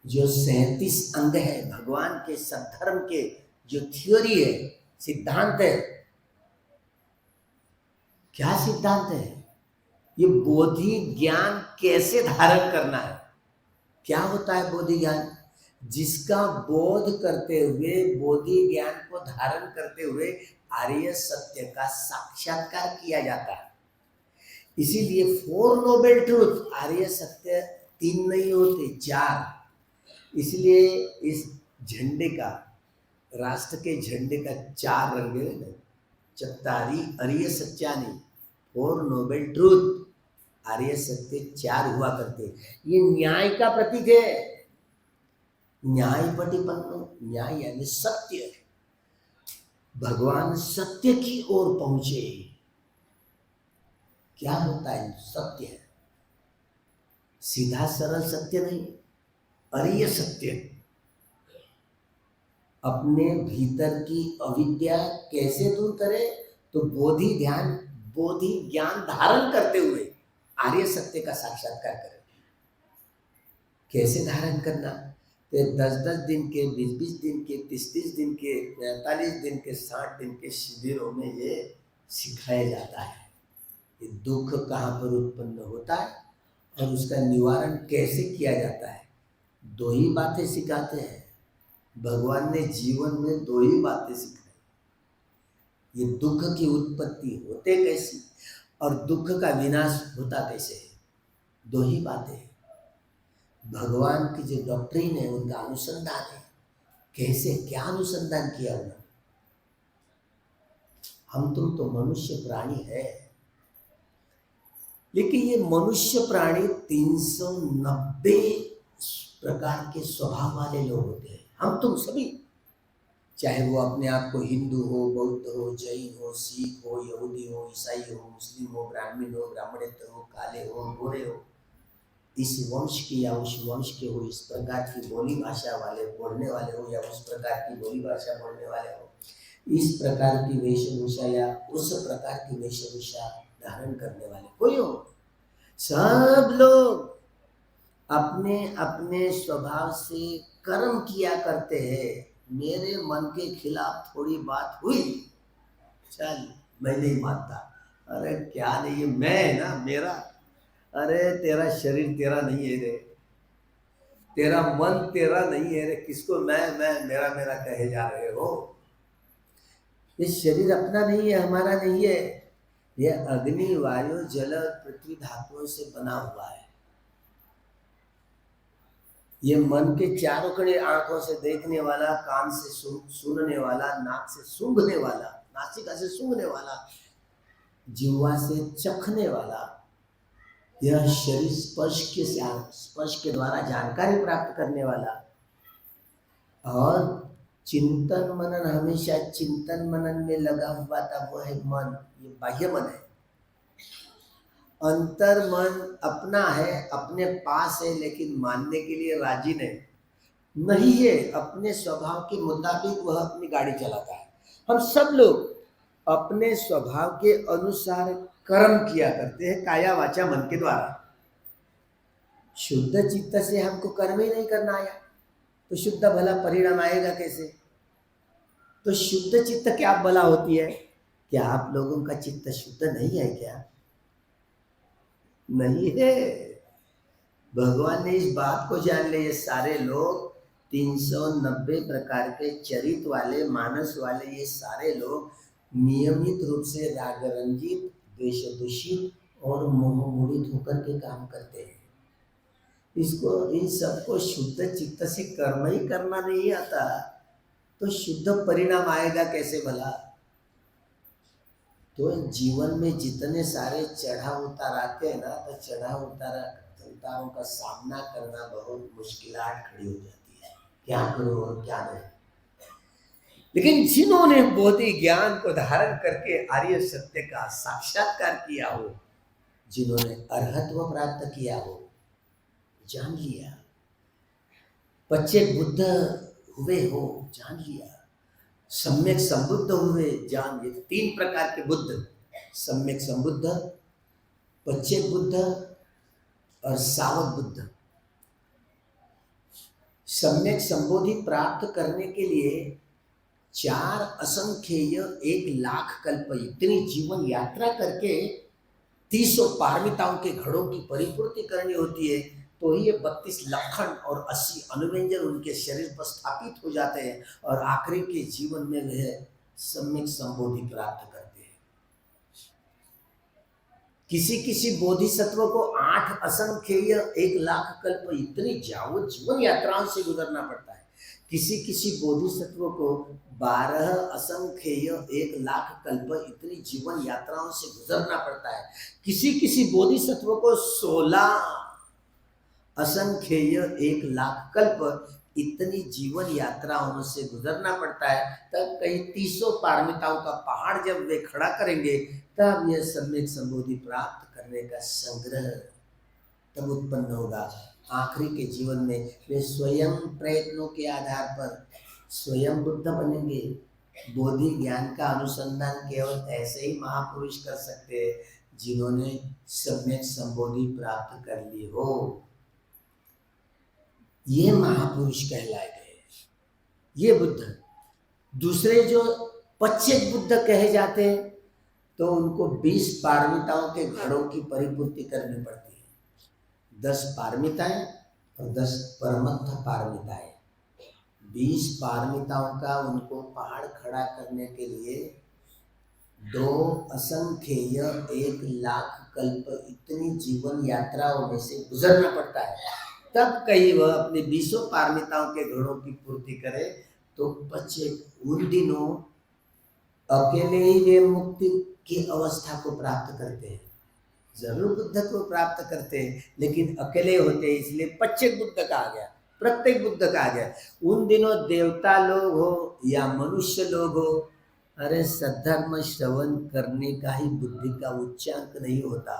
जो 37 अंग है भगवान के सद्धर्म के, जो थ्योरी है, सिद्धांत है, क्या सिद्धांत है? ये बोधि ज्ञान कैसे धारण करना है। क्या होता है बोधि ज्ञान? जिसका बोध करते हुए, बोधि ज्ञान को धारण करते हुए आर्य सत्य का साक्षात्कार किया जाता है। इसीलिए 4 नोबेल ट्रूथ, आर्य सत्य 3 नहीं होते, 4। इसलिए इस झंडे का, राष्ट्र के झंडे का 4 रंग है ना, चत्तारी आर्य सत्यानी, 4 नोबेल ट्रूथ, आर्य सत्य 4 हुआ करते। ये न्याय का प्रतीक है। न्याय प्रतिपन्न, न्याय यानी सत्य। भगवान सत्य की ओर पहुंचे। क्या होता है सत्य? है सीधा सरल सत्य नहीं, आर्य सत्य। अपने भीतर की अविद्या कैसे दूर करे? तो बोधि ध्यान, बोधि ज्ञान धारण करते हुए आर्य सत्य का साक्षात्कार करें। कैसे धारण करना? तो 10-10 दिन के, 20-20 दिन के, 30-30 दिन के, 45 दिन के, 60 दिन के शिविरों में ये सिखाया जाता है। ये दुख कहाँ पर उत्पन्न होता है और उसका निवारण कैसे किया जाता है। 2 ही बातें सिखाते हैं भगवान ने, जीवन में 2 ही बातें सिखाई। ये दुख की उत्पत्ति होते कैसी और दुख का विनाश होता कैसे है, 2 ही बातें। भगवान की जो डॉक्ट्रिन है, उनका अनुसंधान है, कैसे क्या अनुसंधान किया उन्होंने। हम तुम तो मनुष्य प्राणी है, लेकिन ये मनुष्य प्राणी 390 प्रकार के स्वभाव वाले लोग होते हैं। हम तुम सभी, चाहे वो अपने आप को हिंदू हो, बौद्ध हो, जैन हो, सिख हो, यहूदी हो, ईसाई हो, मुस्लिम हो, ब्राह्मण हो, ब्राह्मणेतर हो, काले हो, गोरे हो, इस वंश की या उस वंश के हो, इस प्रकार की बोली भाषा वाले बोलने वाले हो या उस प्रकार की बोली भाषा बोलने वाले हो, इस प्रकार की वेशभूषा या उस प्रकार की वेशभूषा धारण करने वाले कोई हो, सब लोग अपने अपने स्वभाव से कर्म किया करते हैं। मेरे मन के खिलाफ थोड़ी बात हुई, चल मैं नहीं मानता, अरे क्या नहीं है, मैं है ना, मेरा, अरे तेरा शरीर तेरा नहीं है रे, तेरा मन तेरा नहीं है रे, किसको मैं मेरा मेरा कहे जा रहे हो। ये शरीर अपना नहीं है, हमारा नहीं है। ये अग्नि, वायु, जल और पृथ्वी धातुओं से बना हुआ है। ये मन के चारों कड़े, आंखों से देखने वाला, कान से सुनने वाला, नाक से सूंघने वाला, नासिका से सूंघने वाला, जिह्वा से चखने वाला, यह शरीर स्पर्श के द्वारा जानकारी प्राप्त करने वाला, और चिंतन मनन, हमेशा चिंतन मनन में लगा हुआ था, वो है मन। ये बाह्य मन है। अंतर मन अपना है, अपने पास है, लेकिन मानने के लिए राजी नहीं है। अपने स्वभाव के मुताबिक वह अपनी गाड़ी चलाता है। हम सब लोग अपने स्वभाव के अनुसार कर्म किया करते हैं, काया वाचा मन के द्वारा। शुद्ध चित्त से हमको कर्म ही नहीं करना आया, तो शुद्ध भला परिणाम आएगा कैसे? तो शुद्ध चित्त क्या भला होती है? क्या आप लोगों का चित्त शुद्ध नहीं है क्या? नहीं है। भगवान ने इस बात को जान लिया, ये सारे लोग 390 प्रकार के चरित्र वाले, मानस वाले, ये सारे लोग नियमित रूप से राग रंजित, द्वेष दूषित और मोह मोहित होकर के काम करते हैं। इसको, इन सबको शुद्ध चित्त से कर्म ही करना नहीं आता, तो शुद्ध परिणाम आएगा कैसे भला? तो जीवन में जितने सारे चढ़ाव उतार आते हैं ना, तो चढ़ाव उतारों का सामना करना बहुत मुश्किलात खड़ी हो जाती है, क्या करो और क्या नहीं। लेकिन जिन्होंने बोधि ज्ञान को धारण करके आर्य सत्य का साक्षात्कार किया हो, जिन्होंने अरहत्व प्राप्त किया हो, जान लिया, बच्चे बुद्ध हुए हो, जान लिया, सम्यक संबुद्ध हुए, जान लिए। 3 प्रकार के बुद्ध, सम्यक संबुद्ध, बच्चे बुद्ध और सावक बुद्ध। सम्यक संबोधि प्राप्त करने के लिए 4 असंख्येय 1,00,000 कल्प इतनी जीवन यात्रा करके 300 पारमिताओं के घड़ों की परिपूर्ति करनी होती है, तो ही ये 32 लक्षण और 80 अनुव्यंजन उनके शरीर पर स्थापित हो जाते हैं और आखिरी के जीवन में वह सम्यक संबोधि प्राप्त करते हैं। किसी किसी बोधिसत्व को 8 असंख्येय 1,00,000 कल्प इतनी जीवन यात्राओं से गुजरना पड़ता है। किसी किसी बोधिसत्व को 12 असंख्येय 1,00,000 कल्प इतनी जीवन यात्राओं से गुजरना पड़ता है। किसी किसी बोधिसत्व को 16 असंख्येय 1,00,000 कल्प इतनी जीवन यात्राओं से गुजरना पड़ता है। तब कई 300 पारमिताओं का पहाड़ जब वे खड़ा करेंगे, तब यह सम्यक संबोधि प्राप्त करने का संग्रह तब उत्पन्न होगा। आखिरी के जीवन में वे स्वयं प्रयत्नों के आधार पर स्वयं बुद्ध बनेंगे। बोधि ज्ञान का अनुसंधान केवल ऐसे ही महापुरुष कर सकते हैं जिन्होंने सम्यक संबोधि प्राप्त कर ली हो। ये महापुरुष कहलाए गए, ये बुद्ध। दूसरे जो पश्चिम बुद्ध कहे जाते हैं, तो उनको 20 पारमिताओं के घड़ों की परिपूर्ति करनी पड़ती है। 10 पारमिताएं और 10 परमत्थ पारमिताएं। 20 पारमिताओं का उनको पहाड़ खड़ा करने के लिए 2 असंख्येय 1,00,000 कल्प इतनी जीवन यात्राओं में से गुजरना पड़ता है। तब कहीं वह अपने 20 पारमिताओं के घड़ों की पूर्ति करे, तो बच्चे उन दिनों अकेले ही वे मुक्ति की अवस्था को प्राप्त करते हैं। जरूर बुद्ध को प्राप्त करते हैं, लेकिन अकेले होते हैं, इसलिए पश्चिम बुद्ध कहा गया, प्रत्येक बुद्ध कहा गया। उन दिनों देवता लोग हो या मनुष्य लोग हो, अरे सद्धर्म श्रवण करने का ही बुद्धि का उच्चांक नहीं होता।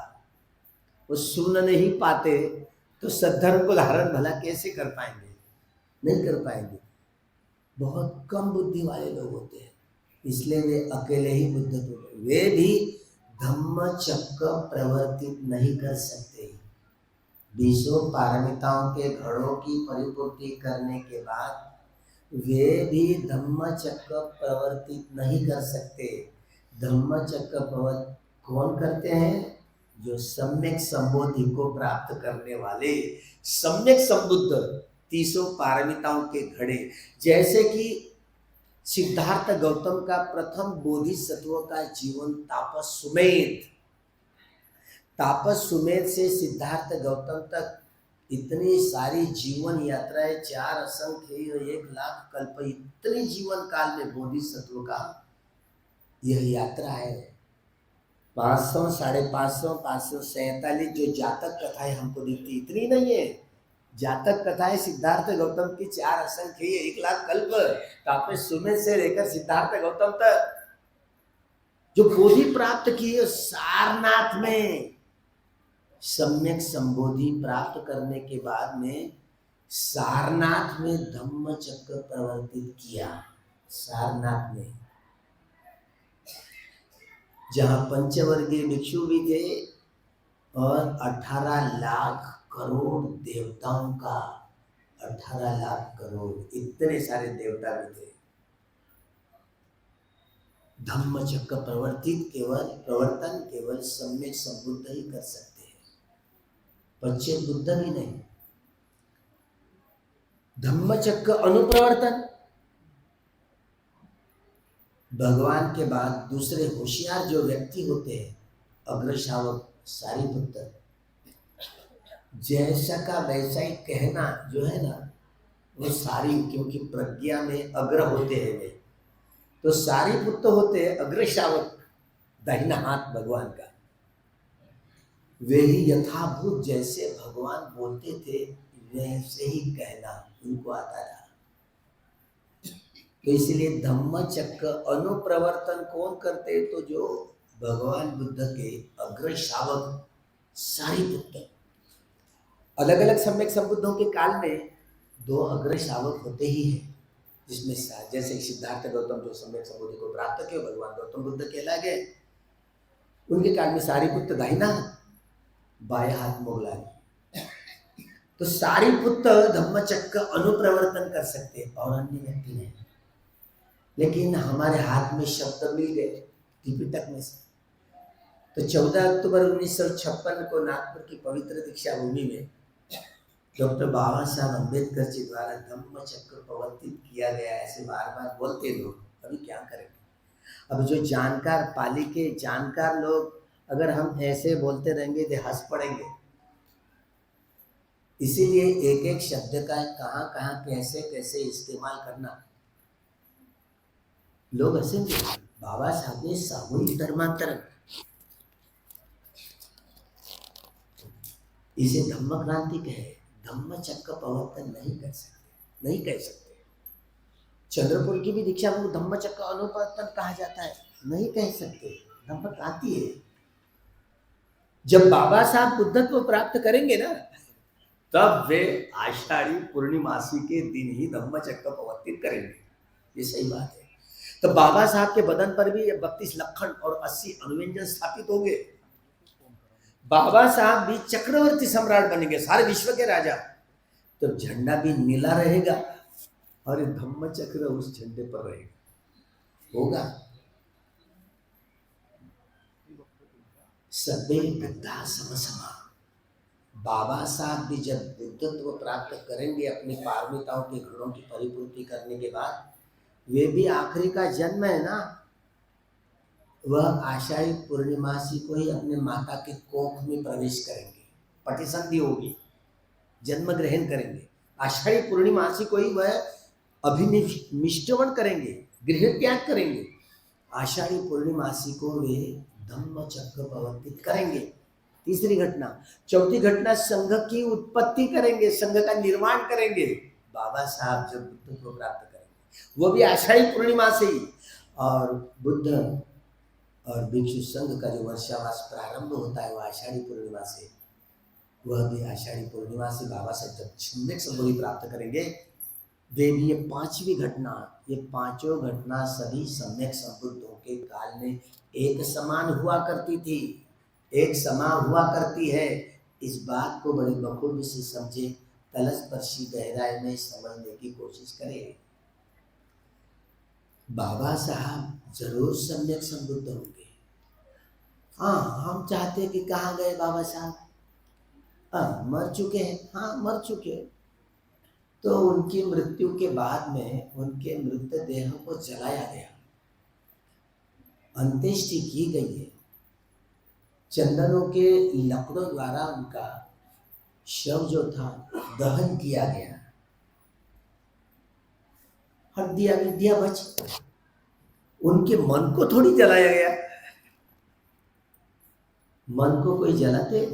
वो सुन नहीं पाते तो सद्धर्म को धारण भला कैसे कर पाएंगे? नहीं कर पाएंगे। बहुत कम बुद्धि वाले लोग होते हैं, इसलिए वे अकेले ही बुद्ध को, वे भी धम्म चक्र प्रवर्तित नहीं कर सकते। 20 पारमिताओं के घड़ों की परिपूर्ति करने के बाद वे भी धम्म चक्र प्रवर्तित नहीं कर सकते। धम्म चक्र प्रवर्तित कौन करते हैं? जो सम्यक संबोधि को प्राप्त करने वाले सम्यक संबुद्ध 300 पारमिताओं के घड़े। जैसे कि सिद्धार्थ गौतम का प्रथम बोधिसत्व का जीवन तापस सुमेध से सिद्धार्थ गौतम तक इतनी सारी जीवन यात्राएं, 4 असंख्येय 1,00,000 कल्प इतनी जीवन काल में बोधिसत्व का यह यात्रा है। 500, 550, 547 जो जातक कथाएं हमको दिखती, इतनी नहीं है। जातक कथाएं सिद्धार्थ गौतम की 4 असंख्येय 1,00,000 कल्प, तापस सुमेध से लेकर सिद्धार्थ गौतम तक जो बोधि प्राप्त किए। सारनाथ में सम्यक संबोधि प्राप्त करने के बाद में सारनाथ में धम्म चक्र प्रवर्तित किया। सारनाथ में जहाँ पंचवर्गीय भिक्षु भी थे और 18 लाख करोड़ देवताओं का, 18 लाख करोड़ इतने सारे देवता भी थे। धम्म चक्र प्रवर्तन केवल सम्यक संबुद्ध ही कर सकते हैं, पश्चिम बुद्ध भी नहीं। धम्म चक्र अनुप्रवर्तन भगवान के बाद दूसरे होशियार जो व्यक्ति होते हैं, अग्रशावक सारिपुत्र, जैसा का वैसा ही कहना जो है ना, वो सारी, क्योंकि प्रज्ञा में अग्र होते हैं वे, तो सारिपुत्र होते हैं अग्रशावक, दाहिना हाथ भगवान का। वे ही यथाभूत जैसे भगवान बोलते थे वैसे ही कहना उनको आता था। तो इसलिए धम्म चक्र अनुप्रवर्तन कौन करते? तो जो भगवान बुद्ध के अग्र शावक सारिपुत्र। अलग अलग सम्यक संबुद्धों के काल में 2 अग्र शावक होते ही हैं, जिसमें जैसे सिद्धार्थ गौतम जो सम्यक संबुद्धि को प्राप्त किए, भगवान गौतम बुद्ध कहलाए गए। उनके काल में सारिपुत्र दाहिना, बाया हाथ मोगलानी। तो सारिपुत्र धम्मचक्र अनुप्रवर्तन कर सकते हैं और अन्य व्यक्ति नहीं। लेकिन हमारे हाथ में शब्द मिल गए त्रिपिटक में से। तो 14 अक्टूबर 1956 को नागपुर की पवित्र दीक्षा भूमि में डॉक्टर बाबा साहब अम्बेडकर जी द्वारा धम्मचक्र प्रवर्तित किया गया। ऐसे बार बार बोलते लोग, अभी क्या करेंगे। अब जो जानकार पाली के जानकार लोग अगर हम ऐसे बोलते रहेंगे तो हंस पड़ेंगे। इसीलिए एक एक शब्द का कहाँ कहाँ कैसे कैसे इस्तेमाल करना, लोग हंसेंगे। बाबा साहब ने सामूहिक धर्मांतरण, इसे धम्म क्रांति कहे, धम्मचक्र प्रवर्तन नहीं कर सकते, नहीं कह सकते। चंद्रपुर की भी दीक्षा को धम्मचक्र अनुप्रवर्तन कहा जाता है, नहीं कह सकते, धम्म क्रांति है। जब बाबा साहब बुद्धत्व प्राप्त करेंगे ना, तब वे आषाढ़ी पूर्णिमासी के दिन ही धम्मचक्र प्रवर्तित करेंगे। ये सही बात है। तो बाबा साहब के बदन पर भी 32 लक्षण और 80 अनुव्यंजन स्थापित होंगे। बाबा साहब भी चक्रवर्ती सम्राट बनेंगे, सारे विश्व के राजा। तो झंडा भी नीला रहेगा और धम्मचक्र उस झंडे पर रहेगा, होगा। सबे बुद्धा समसमा। बाबा साहब भी जब बुद्धत्व प्राप्त करेंगे अपनी पारमिताओं के गुणों की परिपूर्ति करने के बाद, वे भी आखिरी का जन्म है ना, वह आषाढ़ी पूर्णिमासी को ही अपने माता के कोख में प्रवेश करेंगे, पटिसंधि होगी, जन्म ग्रहण करेंगे। आषाढ़ी पूर्णिमासी को ही वह अभिनिष्टवन करेंगे, गृह त्याग करेंगे। आषाढ़ी पूर्णिमासी को वे धम्मचक्र प्रवर्तित करेंगे। तीसरी घटना। चौथी घटना, संघ की उत्पत्ति करेंगे, संघ का निर्माण करेंगे। बाबा साहब जब बुद्ध को प्राप्त करेंगे, वो भी आषाढ़ी पूर्णिमा से ही। और बुद्ध और भिक्षु संघ का जो वर्षावास प्रारंभ होता है वो आषाढ़ी पूर्णिमा से, वह भी आषाढ़ी पूर्णिमा से बाबा साहब जब सम्यक संबोधि प्राप्त करेंगे, वे भी ये पांचवी घटना, ये पांचों घटना सभी सम्यक संबुद्धों के काल में एक समान हुआ करती थी, एक समान हुआ करती है। इस बात को बड़े बखूबी से समझे, तलस्पर्शी गहराई में समझने की कोशिश करें। बाबा साहब जरूर सम्यक संबुद्ध होंगे। हाँ, हम चाहते कि कहाँ गए बाबा साहब? मर चुके हैं। हाँ, मर चुके। तो उनकी मृत्यु के बाद में उनके मृतदेह को जलाया गया, अंत्येष्टि की गई है। चंदनों के लकड़ों द्वारा उनका शव जो था दहन किया गया। हड्डियां विद्या बच, उनके मन को थोड़ी जलाया गया। मन को कोई जलाते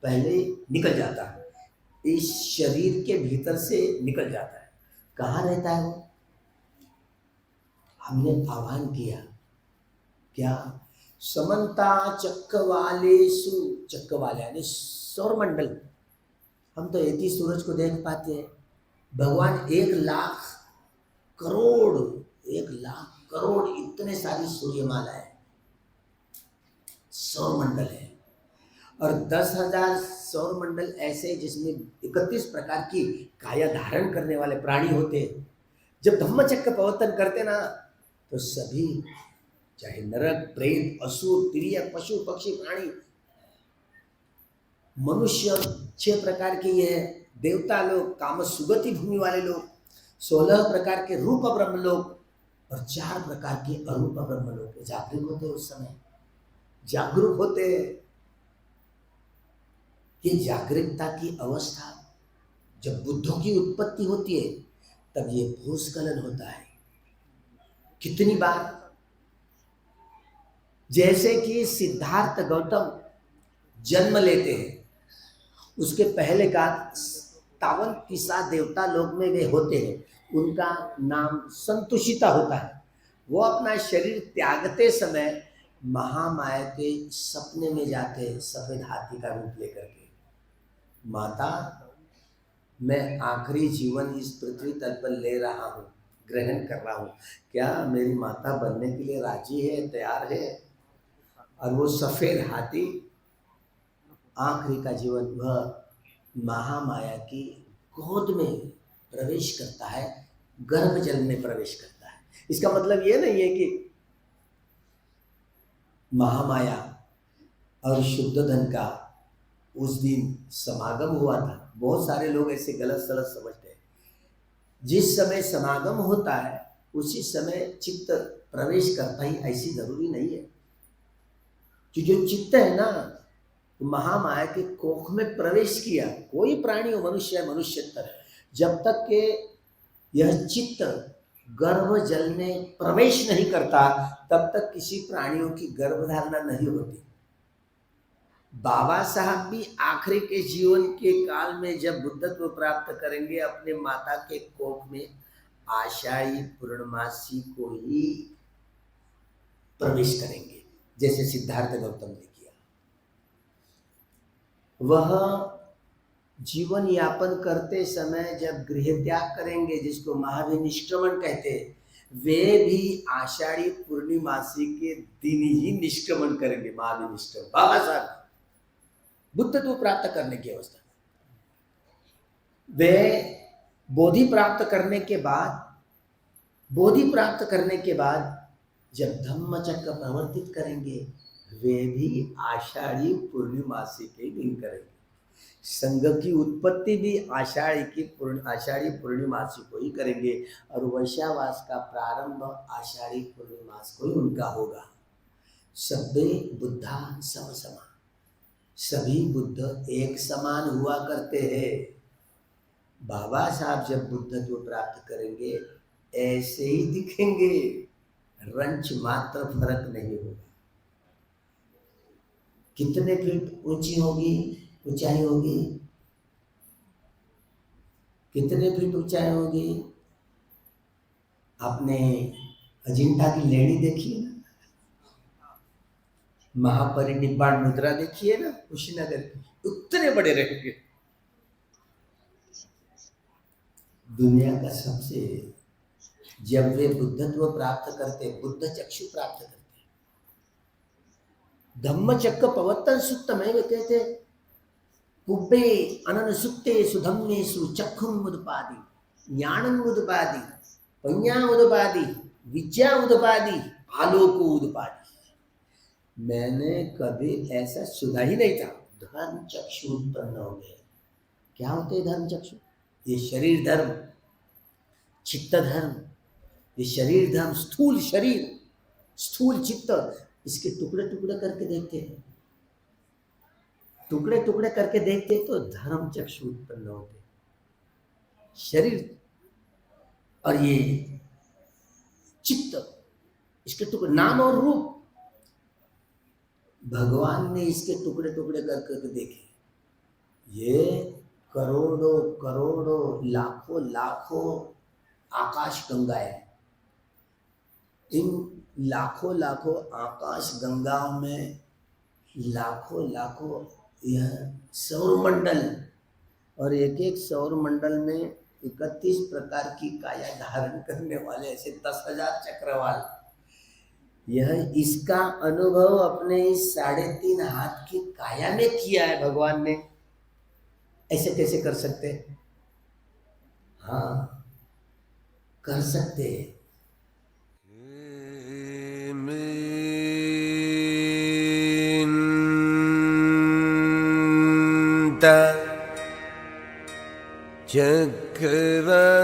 पहले निकल जाता है, इस शरीर के भीतर से निकल जाता है। कहाँ रहता है वो? हमने आह्वान किया क्या? समन्ता चक्रवालेषु, चक्रवाले यानी सौरमंडल। हम तो एक ही सूरज को देख पाते हैं, भगवान 1,00,000 करोड़, 1,00,000 करोड़ इतने सारी सूर्यमाला है, सौरमंडल है। और 10,000 सौरमंडल ऐसे जिसमें 31 प्रकार की काया धारण करने वाले प्राणी होते हैं। जब धम्मचक्र प्रवर्तन करते ना, तो सभी चाहे नरक, प्रेत, असुर, तिर्यक, पशु, पक्षी, प्राणी, मनुष्य 6 प्रकार के ये देवता लोग, काम सुगति भूमि वाले लोग, 16 प्रकार के रूप ब्रह्म लोग और 4 प्रकार के अरूप ब्रह्म लोग जागरूक होते। उस समय जागरूक होते। ये जागरूकता की अवस्था जब बुद्धों की उत्पत्ति होती है, तब ये भूस्खलन होता है। कितनी बार, जैसे कि सिद्धार्थ गौतम जन्म लेते हैं, उसके पहले का 57 तिसा देवता लोक में वे होते हैं, उनका नाम संतुषिता होता है। वो अपना शरीर त्यागते समय महामाया के सपने में जाते हैं, सफेद हाथी का रूप लेकर के। माता, मैं आखिरी जीवन इस पृथ्वी तल पर ले रहा हूँ, ग्रहण कर रहा हूँ, क्या मेरी माता बनने के लिए राजी है, तैयार है? और वो सफेद हाथी आखिरी का जीवन, वह महामाया की गोद में प्रवेश करता है, गर्भ जल में प्रवेश करता है। इसका मतलब ये नहीं है कि महामाया और शुद्ध धन का उस दिन समागम हुआ था। बहुत सारे लोग ऐसे गलत सलत समझते हैं। जिस समय समागम होता है उसी समय चित्त प्रवेश करता ही, ऐसी जरूरी नहीं है कि जो चित्त है ना महामाया के कोख में प्रवेश किया। कोई प्राणी हो, मनुष्य है, मनुष्यतर, जब तक के यह चित्त गर्भ जल में प्रवेश नहीं करता तब तक किसी प्राणियों की गर्भधारणा नहीं होती। बाबा साहब भी आखिरी के जीवन के काल में जब बुद्धत्व प्राप्त करेंगे अपने माता के कोख में आषाढ़ी पूर्णमासी को ही प्रवेश करेंगे, जैसे सिद्धार्थ गौतम ने किया। वह जीवन यापन करते समय जब गृह त्याग करेंगे, जिसको महाभिनिष्क्रमण कहते हैं, वे भी आषाढ़ी पूर्णिमासी के दिन ही निष्क्रमण करेंगे। महाभिनिष्क्रमण बाबा साहब बुद्धत्व प्राप्त करने की अवस्था, वे बोधि प्राप्त करने के बाद जब धम्मचक्र प्रवर्तित करेंगे, वे भी आषाढ़ी पूर्णिमासी के दिन करेंगे। संघ की उत्पत्ति भी आषाढ़ी पूर्णिमासी को ही करेंगे और वैशावास का प्रारंभ आषाढ़ी पूर्णिमास को ही उनका होगा। सभ्य बुद्धा सम समान, सभी बुद्ध एक समान हुआ करते हैं। बाबा साहब जब बुद्धत्व प्राप्त करेंगे ऐसे ही दिखेंगे, रंच मात्र फर्क नहीं होगा। कितने फीट ऊंचाई होगी, कितने फीट ऊंचाई होगी? आपने अजिंठा की लेणी देखी है ना, महापरिनिब्बाण मुद्रा देखिए ना कुशीनगर की, उतने बड़े रहेंगे। दुनिया का सबसे, जब वे बुद्धत्व प्राप्त करते, बुद्ध चक्षु प्राप्त करते, धम्मचक्र प्रवर्तन सुक्तम है, वे कहते कुब्बे अनन सुक्ते सुधम्मेषु चक्षुम उदपादि, ज्ञानम उदपादि, पञ्ञा उदपादि, विद्या उदपादि, आलोको उदपादि। मैंने कभी ऐसा सुना ही नहीं था। धर्म चक्षु उत्पन्न हो गए। क्या होते हैं धर्म चक्षु? ये शरीर धर्म, चित्त धर्म, ये शरीर धर्म, स्थूल शरीर, स्थूल चित्त, इसके टुकड़े टुकड़े करके देखते हैं, टुकड़े टुकड़े करके देखते तो धर्म चक्षु उत्पन्न होते। शरीर और ये चित्त, इसके टुकड़े, नाम और रूप, भगवान ने इसके टुकड़े टुकड़े करके देखे। ये करोड़ों करोड़ों लाखों लाखों आकाश गंगाएं, इन लाखों लाखों आकाश गंगाओं में लाखों लाखों यह सौर मंडल, और एक एक सौर मंडल में 31 प्रकार की काया धारण करने वाले ऐसे 10,000 चक्रवाल। यह इसका अनुभव अपने इस 3.5 हाथ की काया में किया है भगवान ने। ऐसे कैसे कर सकते? हाँ, कर सकते हैं। चक्रवाले